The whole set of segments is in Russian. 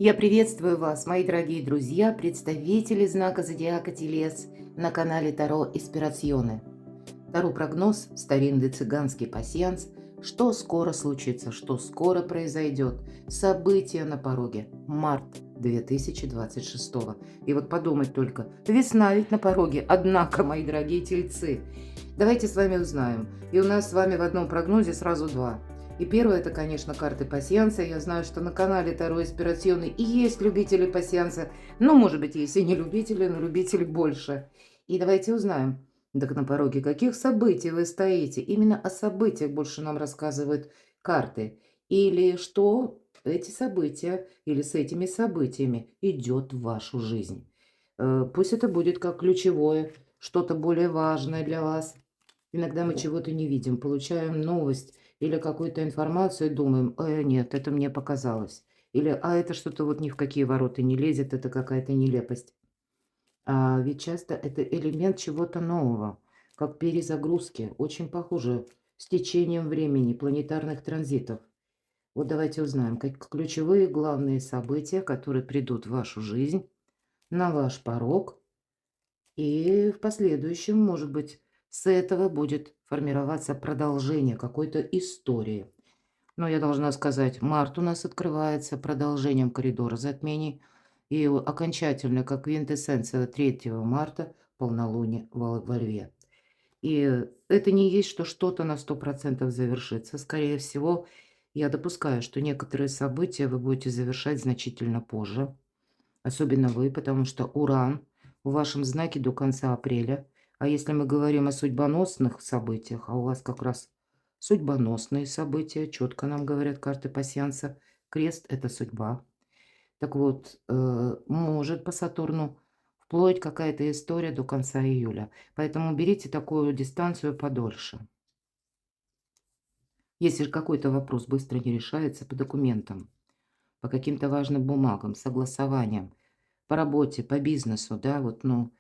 Я приветствую вас, мои дорогие друзья, представители знака зодиака Телец на канале Таро Инспирационе. Таро прогноз, старинный цыганский пасьянс, что скоро случится, что скоро произойдет, события на пороге, март 2026. И вот подумать только, весна ведь на пороге, однако, мои дорогие тельцы, давайте с вами узнаем. И у нас с вами в одном прогнозе сразу два. И первое, это, конечно, карты пасьянса. Я знаю, что на канале Таро Инспирационный и есть любители пасьянса. Ну, может быть, есть и не любители, но любителей больше. И давайте узнаем, так на пороге каких событий вы стоите. Именно о событиях больше нам рассказывают карты. Или что эти события, или с этими событиями идет в вашу жизнь. Пусть это будет как ключевое, что-то более важное для вас. Иногда мы чего-то не видим, получаем новость или какую-то информацию и думаем: нет, это мне показалось. Или а это что-то вот ни в какие ворота не лезет, это какая-то нелепость. А ведь часто это элемент чего-то нового, как перезагрузки, очень похоже с течением времени, планетарных транзитов. Вот давайте узнаем, как ключевые главные события, которые придут в вашу жизнь, на ваш порог, и в последующем, может быть, с этого будет формироваться продолжение какой-то истории. Но я должна сказать, март у нас открывается продолжением коридора затмений. И окончательно, как квинтэссенция 3 марта, полнолуние во Льве. И это не есть, что что-то на 100% завершится. Скорее всего, я допускаю, что некоторые события вы будете завершать значительно позже. Особенно вы, потому что Уран в вашем знаке до конца апреля. А если мы говорим о судьбоносных событиях, а у вас как раз судьбоносные события, четко нам говорят карты пасьянса, крест – это судьба. Так вот, может по Сатурну вплоть какая-то история до конца июля. Поэтому берите такую дистанцию подольше. Если же какой-то вопрос быстро не решается по документам, по каким-то важным бумагам, согласованиям, по работе, по бизнесу, да, вот, ну,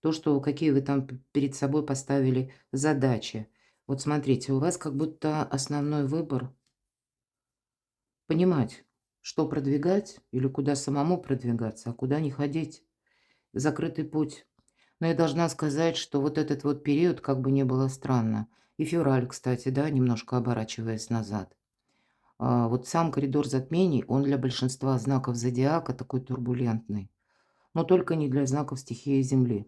то, что какие вы там перед собой поставили задачи. Вот смотрите, у вас как будто основной выбор понимать, что продвигать или куда самому продвигаться, а куда не ходить. Закрытый путь. Но я должна сказать, что вот этот вот период, как бы не было странно, и февраль, кстати, да, немножко оборачиваясь назад. Вот сам коридор затмений, он для большинства знаков зодиака такой турбулентный, но только не для знаков стихии Земли.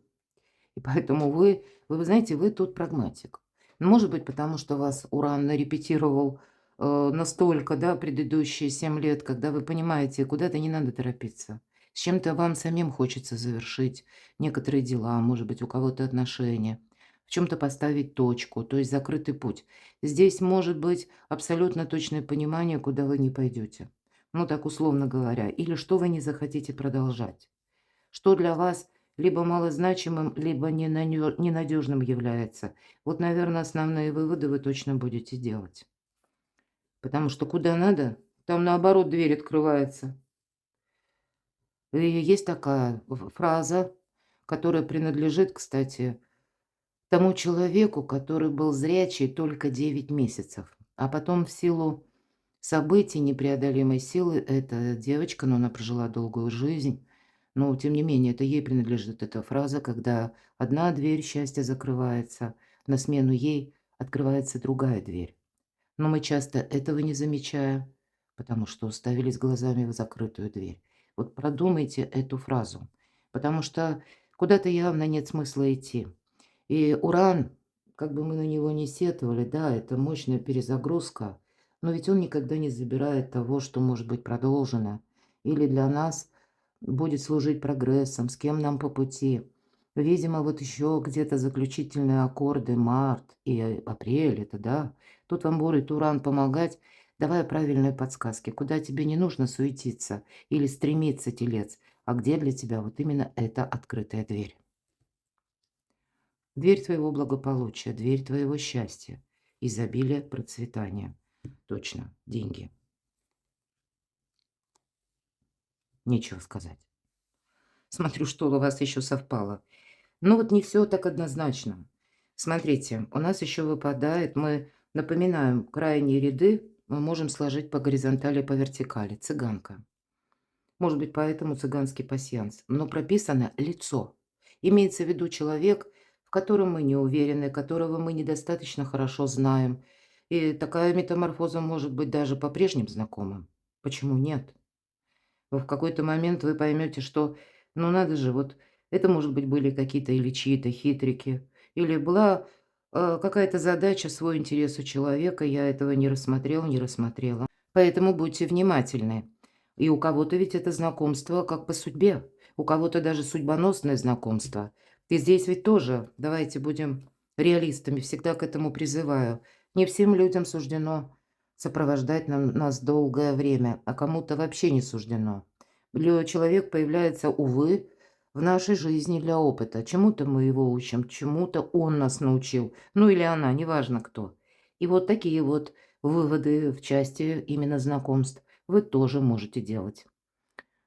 И поэтому вы знаете, вы тут прагматик. Ну, может быть, потому что вас Уран нарепетировал настолько, да, предыдущие 7 лет, когда вы понимаете, куда-то не надо торопиться. С чем-то вам самим хочется завершить некоторые дела, может быть, у кого-то отношения, в чем-то поставить точку, то есть закрытый путь. Здесь может быть абсолютно точное понимание, куда вы не пойдете. Ну, так условно говоря, или что вы не захотите продолжать. Что для вас либо малозначимым, либо ненадежным является. Вот, наверное, основные выводы вы точно будете делать. Потому что куда надо, там наоборот дверь открывается. И есть такая фраза, которая принадлежит, кстати, тому человеку, который был зрячий только 9 месяцев. А потом в силу событий непреодолимой силы эта девочка, но она прожила долгую жизнь, но тем не менее это ей принадлежит эта фраза, когда одна дверь счастья закрывается, на смену ей открывается другая дверь. Но мы часто этого не замечаем, потому что уставились глазами в закрытую дверь. Вот продумайте эту фразу, потому что куда-то явно нет смысла идти. И уран, как бы мы на него не сетовали, да, это мощная перезагрузка, но ведь он никогда не забирает того, что может быть продолжено, или для нас будет служить прогрессом, с кем нам по пути. Видимо, вот еще где-то заключительные аккорды март и апрель, это да. Тут вам будет уран помогать, давая правильные подсказки, куда тебе не нужно суетиться или стремиться, телец, а где для тебя вот именно эта открытая дверь. Дверь твоего благополучия, дверь твоего счастья, изобилия, процветания. Точно, деньги. Нечего сказать. Смотрю, что у вас еще совпало. Ну вот не все так однозначно. Смотрите, у нас еще выпадает, мы напоминаем, крайние ряды мы можем сложить по горизонтали, по вертикали. Цыганка. Может быть, поэтому цыганский пасьянс. Но прописано лицо. Имеется в виду человек, в котором мы не уверены, которого мы недостаточно хорошо знаем. И такая метаморфоза может быть даже по прежним знакомым. Почему нет? В какой-то момент вы поймете, что, ну надо же, вот это, может быть, были какие-то или чьи-то хитрики, или была какая-то задача, свой интерес у человека, я этого не рассмотрел, не рассмотрела. Поэтому будьте внимательны. И у кого-то ведь это знакомство как по судьбе, у кого-то даже судьбоносное знакомство. И здесь ведь тоже, давайте будем реалистами, всегда к этому призываю. Не всем людям суждено сопровождать нас долгое время, а кому-то вообще не суждено. Человек появляется, увы, в нашей жизни для опыта. Чему-то мы его учим, чему-то он нас научил. Ну или она, неважно кто. И вот такие вот выводы в части именно знакомств вы тоже можете делать.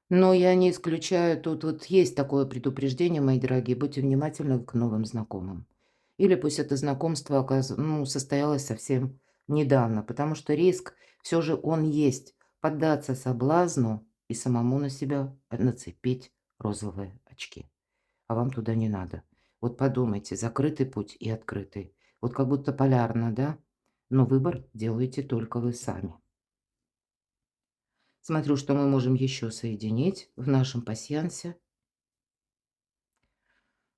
Но я не исключаю, тут вот есть такое предупреждение, мои дорогие, будьте внимательны к новым знакомым. Или пусть это знакомство состоялось совсем недавно, потому что риск все же он есть, поддаться соблазну и самому на себя нацепить розовые очки. А вам туда не надо. Вот подумайте, закрытый путь и открытый. Вот как будто полярно, да? Но выбор делаете только вы сами. Смотрю, что мы можем еще соединить в нашем пасьянсе.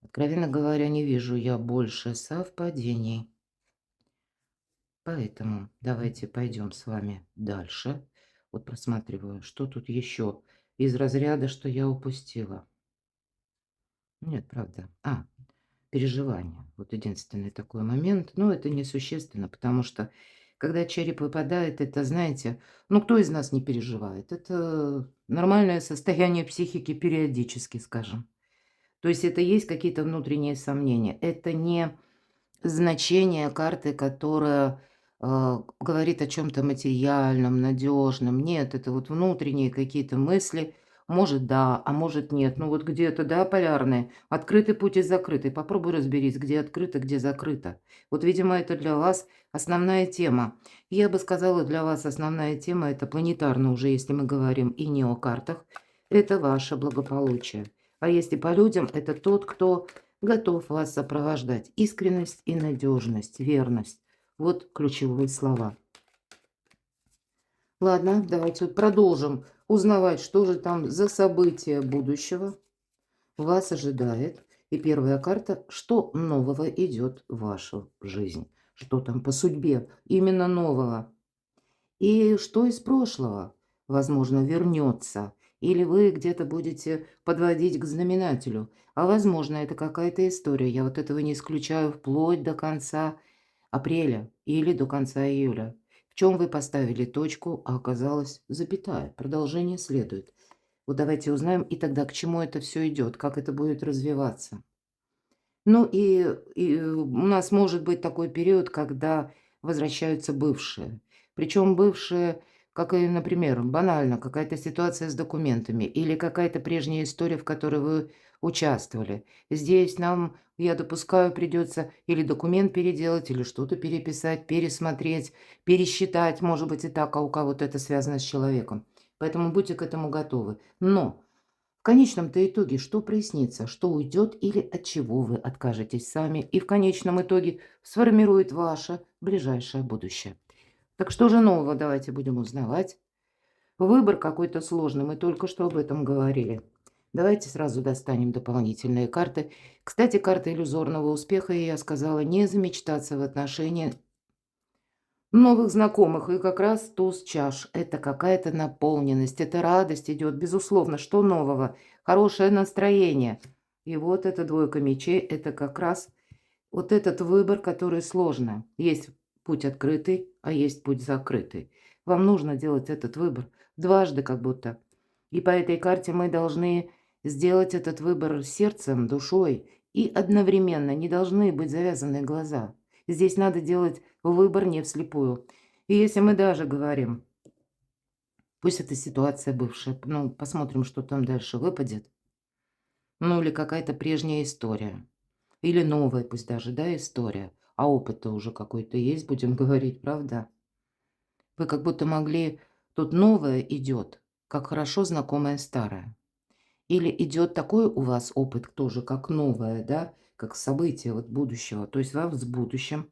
Откровенно говоря, не вижу я больше совпадений. Поэтому давайте пойдем с вами дальше. Вот просматриваю, что тут еще из разряда, что я упустила. Нет, правда. Переживания. Вот единственный такой момент. Но это несущественно, потому что когда череп выпадает, это, знаете, ну кто из нас не переживает? Это нормальное состояние психики периодически, скажем. То есть это есть какие-то внутренние сомнения. Это не значение карты, которая говорит о чем-то материальном, надежном. Нет, это вот внутренние какие-то мысли. Может, да, а может, нет. Ну вот где-то, да, полярные. Открытый путь и закрытый. Попробуй разберись, где открыто, где закрыто. Вот, видимо, это для вас основная тема. Я бы сказала, для вас основная тема – это планетарно уже, если мы говорим и не о картах. Это ваше благополучие. А если по людям, это тот, кто готов вас сопровождать. Искренность и надежность, верность. Вот ключевые слова. Ладно, давайте вот продолжим узнавать, что же там за события будущего вас ожидает. И первая карта, что нового идет в вашу жизнь. Что там по судьбе именно нового. И что из прошлого, возможно, вернется. Или вы где-то будете подводить к знаменателю. А возможно, это какая-то история. Я вот этого не исключаю вплоть до конца апреля или до конца июля. В чем вы поставили точку, а оказалось запятая. Продолжение следует. Вот давайте узнаем, и тогда к чему это все идет, как это будет развиваться. Ну и у нас может быть такой период, когда возвращаются бывшие. Причем бывшие, как и, например, банально, какая-то ситуация с документами или какая-то прежняя история, в которой вы участвовали. Здесь нам, я допускаю, придется или документ переделать, или что-то переписать, пересмотреть, пересчитать, может быть и так, а у кого-то это связано с человеком. Поэтому будьте к этому готовы. Но в конечном-то итоге что прояснится, что уйдет или от чего вы откажетесь сами, и в конечном итоге сформирует ваше ближайшее будущее. Так что же нового давайте будем узнавать. Выбор какой-то сложный, мы только что об этом говорили. Давайте сразу достанем дополнительные карты. Кстати, карта иллюзорного успеха, и я сказала, не замечтаться в отношении новых знакомых. И как раз туз чаш. Это какая-то наполненность, это радость идет, безусловно. Что нового? Хорошее настроение. И вот эта двойка мечей, это как раз вот этот выбор, который сложно. Есть путь открытый, а есть путь закрытый. Вам нужно делать этот выбор дважды как будто. И по этой карте мы должны сделать этот выбор сердцем, душой. И одновременно не должны быть завязаны глаза. Здесь надо делать выбор не вслепую. И если мы даже говорим, пусть эта ситуация бывшая, ну, посмотрим, что там дальше выпадет. Ну, или какая-то прежняя история. Или новая, пусть даже, да, история. А опыт-то уже какой-то есть, будем говорить, правда? Вы как будто могли... Тут новое идет. как хорошо знакомое старое. Или идет такой у вас опыт тоже, как новое, да, как событие вот будущего. То есть вас в будущем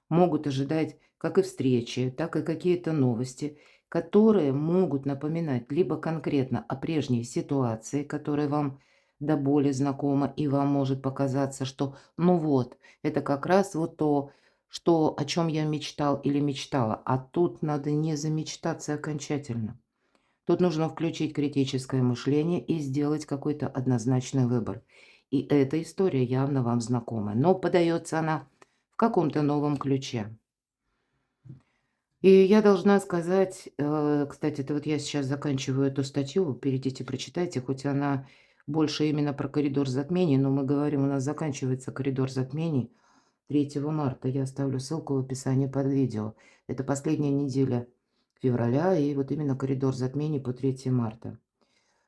могут ожидать как и встречи, так и какие-то новости, которые могут напоминать либо конкретно о прежней ситуации, которая вам до боли знакома, и вам может показаться, что ну вот, это как раз вот то, что, о чем я мечтал или мечтала, а тут надо не замечтаться окончательно. Тут нужно включить критическое мышление и сделать какой-то однозначный выбор. И эта история явно вам знакома, но подается она в каком-то новом ключе. И я должна сказать, кстати, это вот я сейчас заканчиваю эту статью, вы перейдите, прочитайте, хоть она больше именно про коридор затмений, но мы говорим, у нас заканчивается коридор затмений 3 марта. Я оставлю ссылку в описании под видео. Это последняя неделя февраля и вот именно коридор затмений по 3 марта.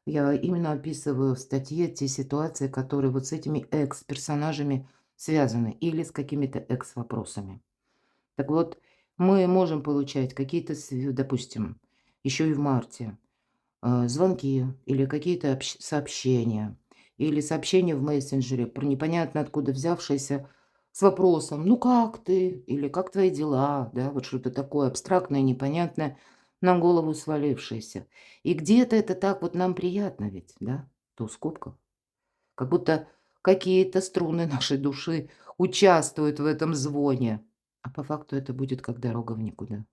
Я именно описываю в статье те ситуации, которые вот с этими экс-персонажами связаны или с какими-то экс-вопросами. Так вот, мы можем получать какие-то, допустим, еще и в марте, звонки или какие-то сообщения, или сообщения в мессенджере, про непонятно откуда взявшиеся, с вопросом «Ну как ты?» или «Как твои дела?» Да, вот что-то такое абстрактное, непонятное, на голову свалившееся. И где-то это так вот нам приятно ведь, да, туз кубков. Как будто какие-то струны нашей души участвуют в этом звоне. А по факту это будет как дорога в никуда.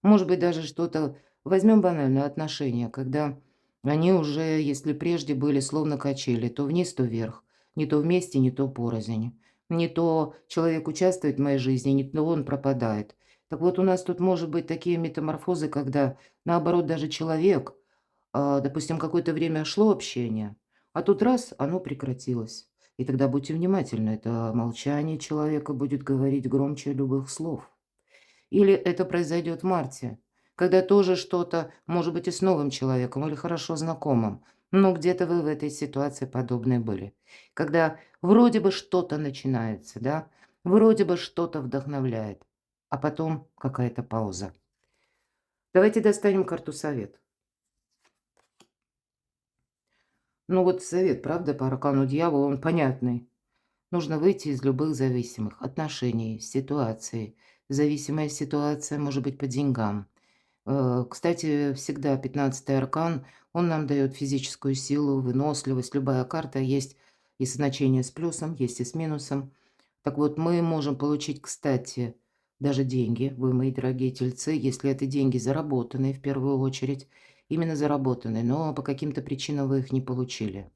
Может быть, даже что-то возьмем банальное отношения, когда они уже, если прежде были словно качели, то вниз, то вверх, не то вместе, не то порознь. Не то человек участвует в моей жизни, не то он пропадает. Так вот, у нас тут может быть такие метаморфозы, когда, наоборот, даже человек, допустим, какое-то время шло общение, а тут раз, оно прекратилось. И тогда будьте внимательны, это молчание человека будет говорить громче любых слов. Или это произойдет в марте, когда тоже что-то, может быть, и с новым человеком или хорошо знакомым. Но где-то вы в этой ситуации подобные были. Когда вроде бы что-то начинается, да, вроде бы что-то вдохновляет, а потом какая-то пауза. Давайте достанем карту совет. Ну вот совет, правда, по аркану дьявола, он понятный. Нужно выйти из любых зависимых отношений, ситуаций. Зависимая ситуация может быть по деньгам. Кстати, всегда 15-й аркан, он нам дает физическую силу, выносливость. Любая карта есть и значение с плюсом, есть и с минусом. Так вот, мы можем получить, кстати, даже деньги, вы, мои дорогие тельцы, если это деньги заработанные в первую очередь, именно заработанные, но по каким-то причинам вы их не получили.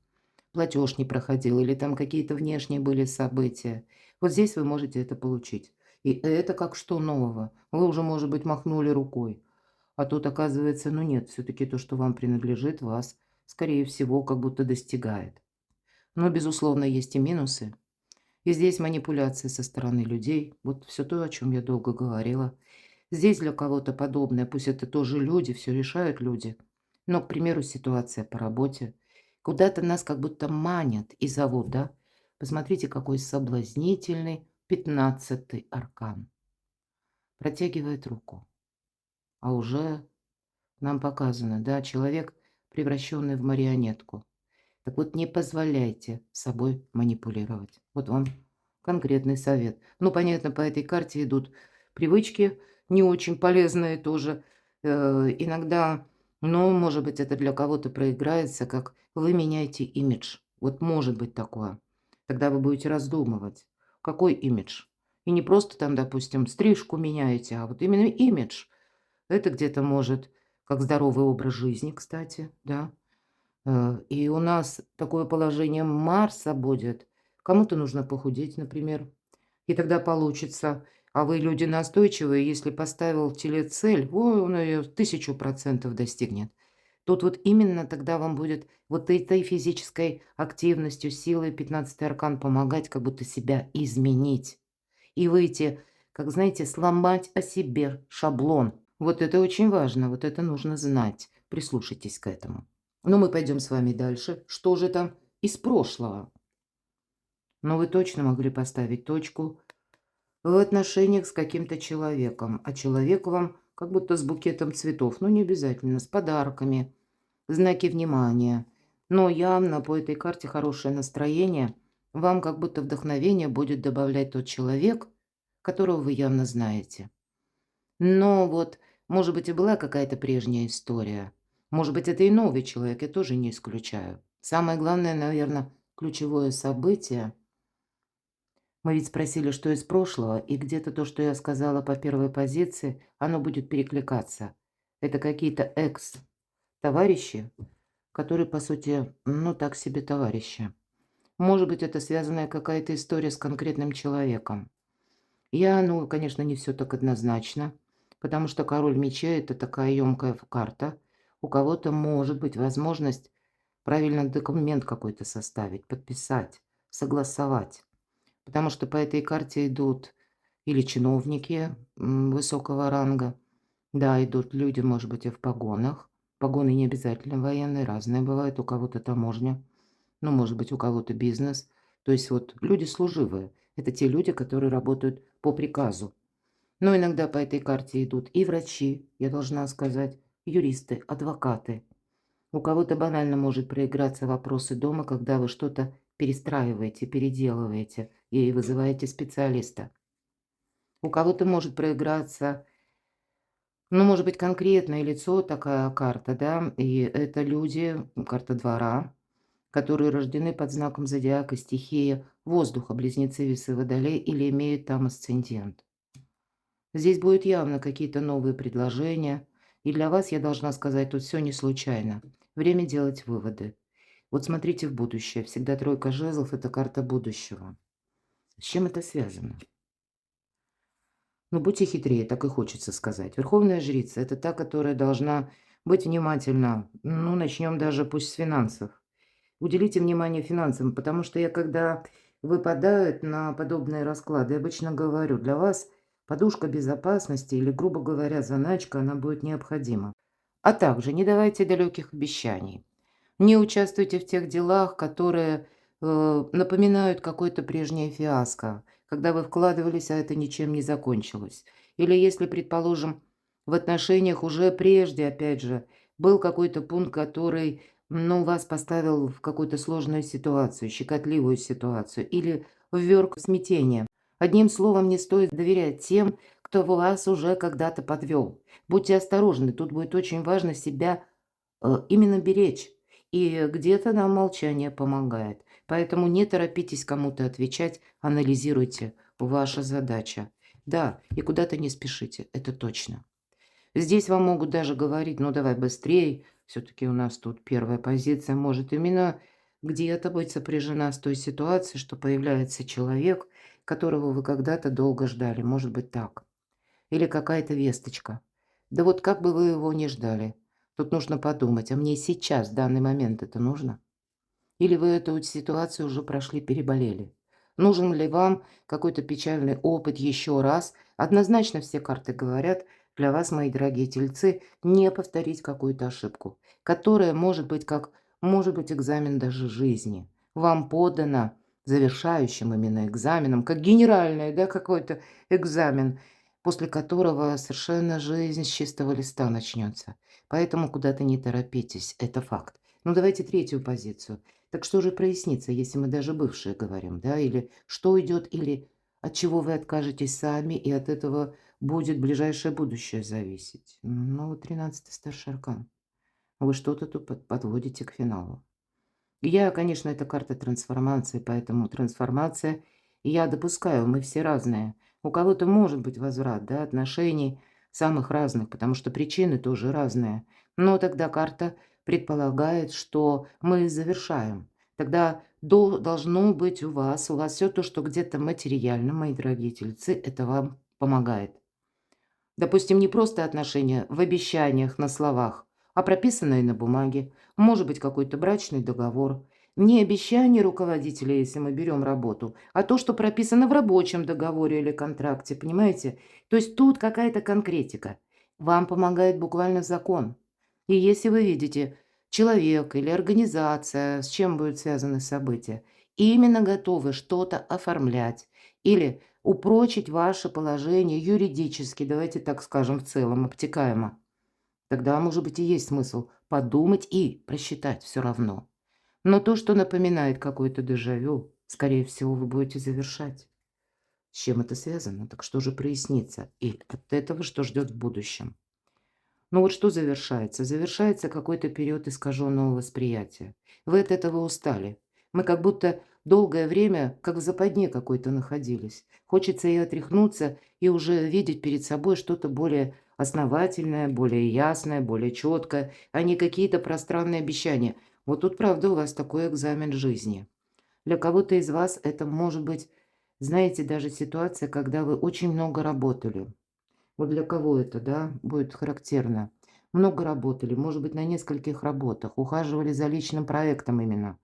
Платеж не проходил или там какие-то внешние были события. Вот здесь вы можете это получить. И это как что нового? Вы уже, может быть, махнули рукой. А тут оказывается, ну нет, все-таки то, что вам принадлежит, вас, скорее всего, как будто достигает. Но, безусловно, есть и минусы. И здесь манипуляции со стороны людей. Вот все то, о чем я долго говорила. Здесь для кого-то подобное, пусть это тоже люди, все решают люди. Но, к примеру, ситуация по работе. Куда-то нас как будто манят и зовут, да? Посмотрите, какой соблазнительный 15-й аркан. Протягивает руку. А уже нам показано, да, человек, превращенный в марионетку. Так вот, не позволяйте собой манипулировать. Вот вам конкретный совет. Ну, понятно, по этой карте идут привычки не очень полезные тоже. Иногда, ну, может быть, это для кого-то проиграется, как вы меняете имидж. Вот может быть такое. Тогда вы будете раздумывать, какой имидж. И не просто там, допустим, стрижку меняете, а вот именно имидж. Это где-то может, как здоровый образ жизни, кстати, да. И у нас такое положение Марса будет. Кому-то нужно похудеть, например, и тогда получится. А вы люди настойчивые, если поставил телецель, ой, он ее 1000% достигнет. Тут вот именно тогда вам будет вот этой физической активностью, силой 15-й аркан помогать как будто себя изменить. И выйти, как знаете, сломать о себе шаблон. Вот это очень важно, вот это нужно знать. Прислушайтесь к этому. Но мы пойдем с вами дальше. Что же там из прошлого? Но вы точно могли поставить точку в отношениях с каким-то человеком, а человек вам как будто с букетом цветов, ну не обязательно, с подарками, знаки внимания. Но явно по этой карте хорошее настроение. Вам как будто вдохновение будет добавлять тот человек, которого вы явно знаете. Но вот, может быть, и была какая-то прежняя история. Может быть, это и новый человек, я тоже не исключаю. Самое главное, наверное, ключевое событие. Мы ведь спросили, что из прошлого, и где-то то, что я сказала по первой позиции, оно будет перекликаться. Это какие-то экс-товарищи, которые, по сути, ну так себе товарищи. Может быть, это связанная какая-то история с конкретным человеком. Ну, конечно, не все так однозначно, потому что король мечей – это такая емкая карта. У кого-то может быть возможность правильно документ какой-то составить, подписать, согласовать. Потому что по этой карте идут или чиновники высокого ранга, да, идут люди, может быть, и в погонах. Погоны не обязательно военные, разные бывают, у кого-то таможня, ну, может быть, у кого-то бизнес. То есть вот люди служивые. Это те люди, которые работают по приказу. Но иногда по этой карте идут и врачи, я должна сказать, юристы, адвокаты. У кого-то банально может проиграться вопросы дома, когда вы что-то перестраиваете, переделываете и вызываете специалиста. У кого-то может проиграться, ну, может быть, конкретное лицо, такая карта, да, и это люди, карта двора, которые рождены под знаком зодиака стихии воздуха, близнецы, весы, водолей или имеют там асцендент. Здесь будут явно какие-то новые предложения, и для вас, я должна сказать, тут все не случайно. Время делать выводы. Вот смотрите в будущее. Всегда тройка жезлов – это карта будущего. С чем это связано? Ну, будьте хитрее, так и хочется сказать. Верховная жрица – это та, которая должна быть внимательна. Ну, начнем даже пусть с финансов. Уделите внимание финансам, потому что я, когда выпадают на подобные расклады, обычно говорю, для вас подушка безопасности или, грубо говоря, заначка, она будет необходима. А также не давайте далеких обещаний. Не участвуйте в тех делах, которые напоминают какое-то прежнее фиаско, когда вы вкладывались, а это ничем не закончилось. Или если, предположим, в отношениях уже прежде, опять же, был какой-то пункт, который, ну, вас поставил в какую-то сложную ситуацию, щекотливую ситуацию, или вверг в смятение. Одним словом, не стоит доверять тем, кто вас уже когда-то подвел. Будьте осторожны, тут будет очень важно себя именно беречь. И где-то нам молчание помогает. Поэтому не торопитесь кому-то отвечать, анализируйте. Ваша задача. Да, и куда-то не спешите, это точно. Здесь вам могут даже говорить, ну давай быстрее, все-таки у нас тут первая позиция может именно где-то быть сопряжена с той ситуацией, что появляется человек, которого вы когда-то долго ждали, может быть так. Или какая-то весточка. Да вот как бы вы его не ждали, тут нужно подумать, а мне сейчас, в данный момент это нужно? Или вы эту вот ситуацию уже прошли, переболели? Нужен ли вам какой-то печальный опыт еще раз? Однозначно все карты говорят для вас, мои дорогие тельцы, не повторить какую-то ошибку, которая может быть как, может быть, экзамен даже жизни. Вам подано завершающим именно экзаменом, как генеральный, да, какой-то экзамен, после которого совершенно жизнь с чистого листа начнется. Поэтому куда-то не торопитесь, это факт. Ну, давайте третью позицию. Так что же прояснится, если мы даже бывшие говорим, да, или что идет, или от чего вы откажетесь сами, и от этого будет ближайшее будущее зависеть? Ну, вот 13-й старший аркан. Вы что-то тут подводите к финалу. Конечно, это карта трансформации, поэтому трансформация, я допускаю, мы все разные. У кого-то может быть возврат, да, отношений самых разных, потому что причины тоже разные. Но тогда карта предполагает, что мы завершаем. Тогда должно быть у вас все то, что где-то материально, мои дорогие тельцы, это вам помогает. Допустим, не просто отношения в обещаниях, на словах, а прописанные на бумаге. Может быть, какой-то брачный договор. Не обещание руководителя, если мы берем работу, а то, что прописано в рабочем договоре или контракте, понимаете? То есть тут какая-то конкретика. Вам помогает буквально закон. И если вы видите человек или организация, с чем будут связаны события, и именно готовы что-то оформлять, или упрочить ваше положение юридически, давайте так скажем, в целом, обтекаемо. Тогда, может быть, и есть смысл подумать и просчитать все равно. Но то, что напоминает какое-то дежавю, скорее всего, вы будете завершать. С чем это связано? Так что же прояснится? И от этого что ждет в будущем? Ну вот что завершается? Завершается какой-то период искаженного восприятия. Вы от этого устали. Мы как будто долгое время как в западне какой-то находились. Хочется и отряхнуться, и уже видеть перед собой что-то более основательное, более ясное, более четкое, а не какие-то пространные обещания. Вот тут, правда, у вас такой экзамен жизни. Для кого-то из вас это может быть, знаете, даже ситуация, когда вы очень много работали. Вот для кого это, да, будет характерно. Много работали, может быть, на нескольких работах, ухаживали за личным проектом именно.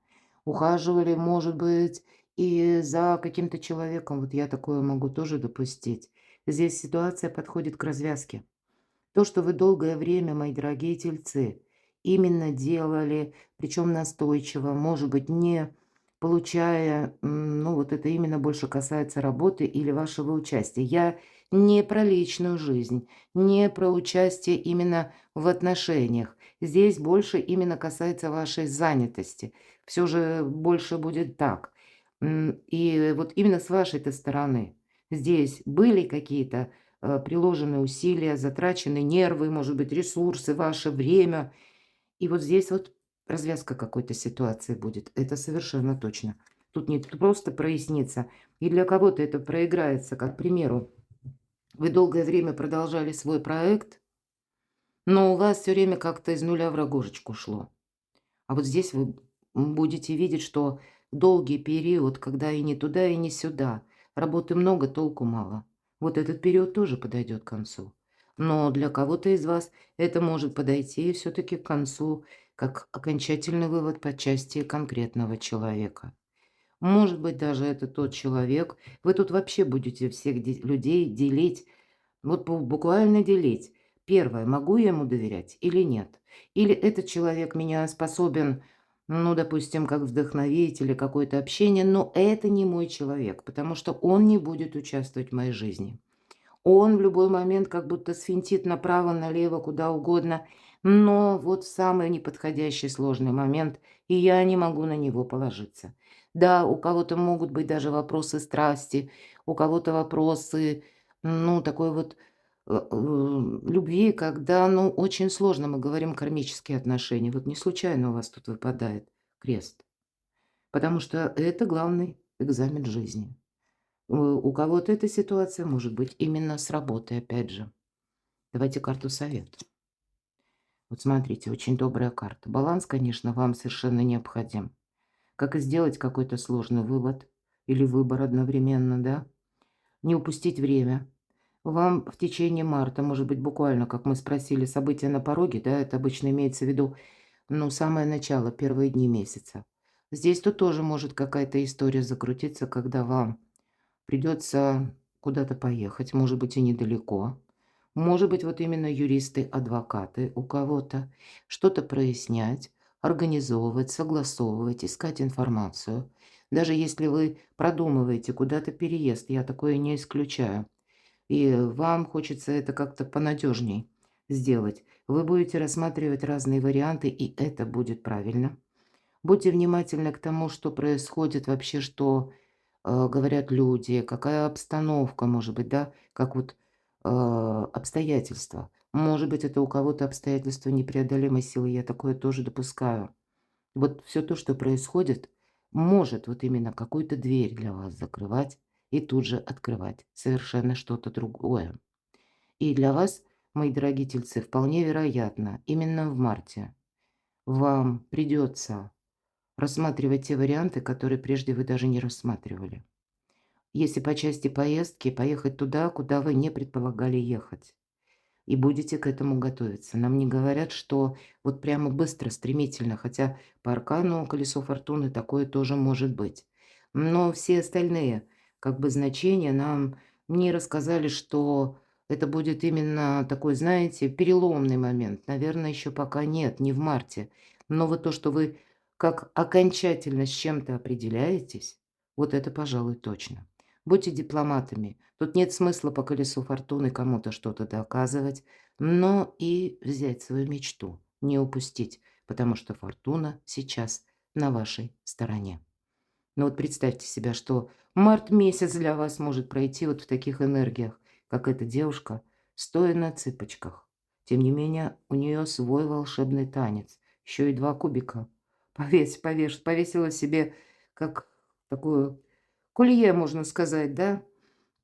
Ухаживали, может быть, и за каким-то человеком. Вот я такое могу тоже допустить. Здесь ситуация подходит к развязке. То, что вы долгое время, мои дорогие тельцы, именно делали, причем настойчиво, может быть, не получая, ну вот это именно больше касается работы или вашего участия. Я не про личную жизнь, не про участие именно в отношениях. Здесь больше именно касается вашей занятости. Все же больше будет так. И вот именно с вашей-то стороны. Здесь были какие-то приложены усилия, затрачены нервы, может быть, ресурсы, ваше время. И вот здесь вот развязка какой-то ситуации будет. Это совершенно точно. Тут не просто прояснится. И для кого-то это проиграется, как, к примеру, вы долгое время продолжали свой проект, но у вас все время как-то из нуля в рогожечку шло. А вот здесь вы будете видеть, что долгий период, когда и не туда, и не сюда, работы много, толку мало. Вот этот период тоже подойдет к концу. Но для кого-то из вас это может подойти все-таки к концу, как окончательный вывод по части конкретного человека. Может быть, даже это тот человек. Вы тут вообще будете всех людей делить, вот буквально делить. Первое, могу я ему доверять или нет? Или этот человек меня способен, ну, допустим, как вдохновить или какое-то общение, но это не мой человек, потому что он не будет участвовать в моей жизни. Он в любой момент как будто сфинтит направо, налево, куда угодно, но вот в самый неподходящий сложный момент, и я не могу на него положиться. Да, у кого-то могут быть даже вопросы страсти, у кого-то вопросы, ну, такой вот любви, когда, ну, очень сложно, мы говорим кармические отношения. Вот не случайно у вас тут выпадает крест, потому что это главный экзамен жизни. У кого-то эта ситуация может быть именно с работой, опять же. Давайте карту совет. Вот смотрите, очень добрая карта. Баланс, конечно, вам совершенно необходим. Как и сделать какой-то сложный вывод или выбор одновременно, да? Не упустить время. Вам в течение марта, может быть, буквально, как мы спросили, события на пороге, да, это обычно имеется в виду, ну, самое начало, первые дни месяца. Здесь тут тоже может какая-то история закрутиться, когда вам придется куда-то поехать, может быть, и недалеко. Может быть, вот именно юристы, адвокаты у кого-то. Что-то прояснять, организовывать, согласовывать, искать информацию. Даже если вы продумываете куда-то переезд, я такое не исключаю. И вам хочется это как-то понадежней сделать. Вы будете рассматривать разные варианты, и это будет правильно. Будьте внимательны к тому, что происходит вообще, что говорят люди, какая обстановка может быть, да, как вот обстоятельства. Может быть, это у кого-то обстоятельства непреодолимой силы, я такое тоже допускаю. Вот все то, что происходит, может вот именно какую-то дверь для вас закрывать и тут же открывать совершенно что-то другое. И для вас, мои дорогие тельцы, вполне вероятно, именно в марте вам придется рассматривать те варианты, которые прежде вы даже не рассматривали. Если по части поездки, поехать туда, куда вы не предполагали ехать. И будете к этому готовиться. Нам не говорят, что вот прямо быстро, стремительно, хотя по аркану колесо фортуны такое тоже может быть. Но все остальные как бы значения нам не рассказали, что это будет именно такой, знаете, переломный момент. Наверное, еще пока нет, не в марте. Но вот то, что вы как окончательно с чем-то определяетесь, вот это, пожалуй, точно. Будьте дипломатами. Тут нет смысла по колесу фортуны кому-то что-то доказывать, но и взять свою мечту, не упустить, потому что фортуна сейчас на вашей стороне. Но вот представьте себя, что март месяц для вас может пройти вот в таких энергиях, как эта девушка, стоя на цыпочках. Тем не менее, у нее свой волшебный танец, еще и 2 кубика. Повесила себе как такую колье, можно сказать, да?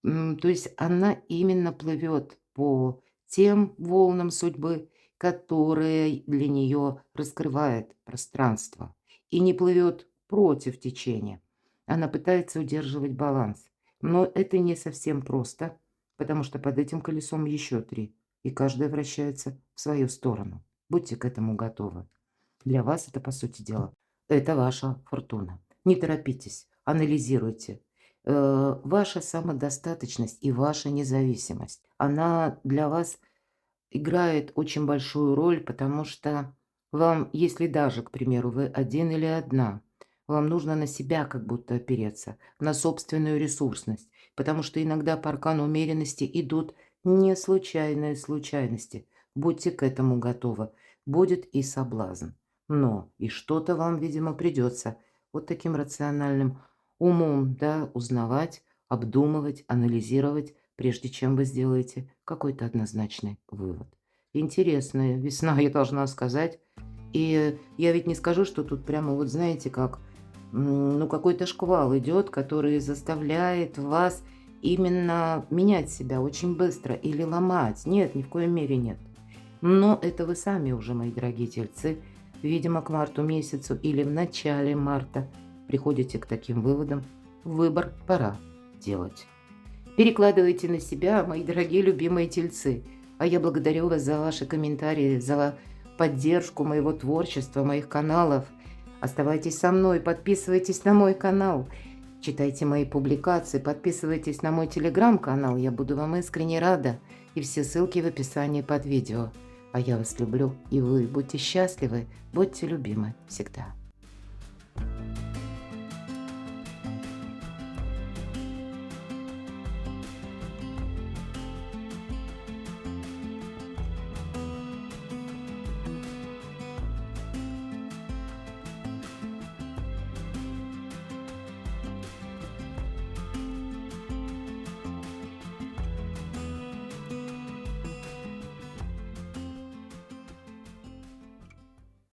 То есть она именно плывет по тем волнам судьбы, которые для нее раскрывает пространство, и не плывет против течения. Она пытается удерживать баланс, но это не совсем просто, потому что под этим колесом еще 3, и каждая вращается в свою сторону. Будьте к этому готовы. Для вас это, по сути дела, это ваша фортуна. Не торопитесь, анализируйте. Ваша самодостаточность и ваша независимость, она для вас играет очень большую роль, потому что вам, если даже, к примеру, вы один или одна, вам нужно на себя как будто опереться, на собственную ресурсность, потому что иногда по аркану умеренности идут не случайные случайности. Будьте к этому готовы. Будет и соблазн. Но и что-то вам, видимо, придется вот таким рациональным умом, да, узнавать, обдумывать, анализировать, прежде чем вы сделаете какой-то однозначный вывод. Интересная весна, я должна сказать. И я ведь не скажу, что тут прямо вот знаете как, ну какой-то шквал идет, который заставляет вас именно менять себя очень быстро или ломать. Нет, ни в коей мере нет. Но это вы сами уже, мои дорогие тельцы, видимо, к марту месяцу или в начале марта приходите к таким выводам. Выбор пора делать. Перекладывайте на себя, мои дорогие любимые тельцы. А я благодарю вас за ваши комментарии, за поддержку моего творчества, моих каналов. Оставайтесь со мной, подписывайтесь на мой канал, читайте мои публикации, подписывайтесь на мой телеграм-канал. Я буду вам искренне рада. И все ссылки в описании под видео. А я вас люблю, и вы будьте счастливы, будьте любимы всегда.